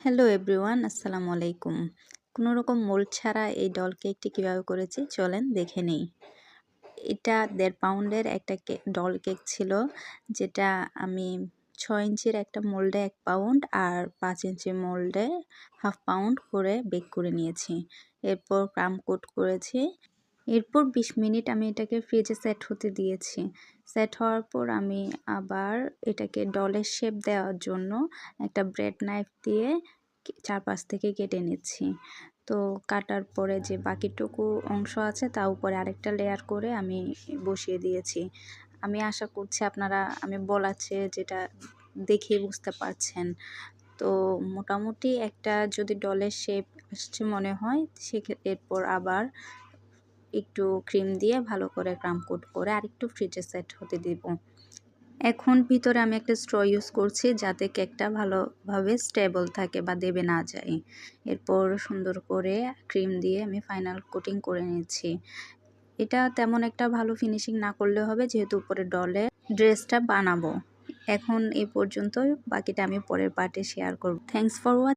Hello everyone, আসসালামু আলাইকুম। কোনো রকম মোল্ড ছাড়া এই ডল কেকটি কীভাবে করেছি চলেন দেখে নেই। এটা 1.5 পাউন্ডের একটা ডল কেক ছিল, যেটা আমি 6 ইঞ্চির একটা মোল্ডে 1 পাউন্ড আর 5 ইঞ্চি মোল্ডে 1/2 পাউন্ড করে বেক করে নিয়েছি। এরপর ক্রাম কোট করেছি। এরপর 20 মিনিট আমি এটাকে ফ্রিজে সেট হতে দিয়েছি। সেট হওয়ার পর আমি আবার এটাকে ডলের শেপ দেওয়ার জন্য একটা ব্রেড নাইফ দিয়ে চারপাশ থেকে কেটে নিচ্ছি। তো কাটার পরে যে বাকিটুকু অংশ আছে তা উপরে আরেকটা লেয়ার করে আমি বসিয়ে দিয়েছি। আমি আশা করছি আপনারা আমি বলাচ্ছে যেটা দেখেই বুঝতে পারছেন। তো মোটামুটি একটা যদি ডলের শেপ আসছে মনে হয়, এরপর আবার একটু ক্রিম দিয়ে ভালো করে ক্রাম কোট করে আরেকটু ফ্রিজে সেট হতে দিব। এখন ভিতরে আমি একটা স্ট্র ইউজ করছি যাতে কেকটা ভালোভাবে স্টেবল থাকে বা দেবে না যায়। এরপর সুন্দর করে ক্রিম দিয়ে আমি ফাইনাল কোটিং করে নিচ্ছি। এটা তেমন একটা ভালো ফিনিশিং না করলে হবে, যেহেতু উপরে ডলে ড্রেসটা বানাবো। এখন এই পর্যন্তই, বাকিটা আমি পরের পার্টে শেয়ার করব। Thanks for watching.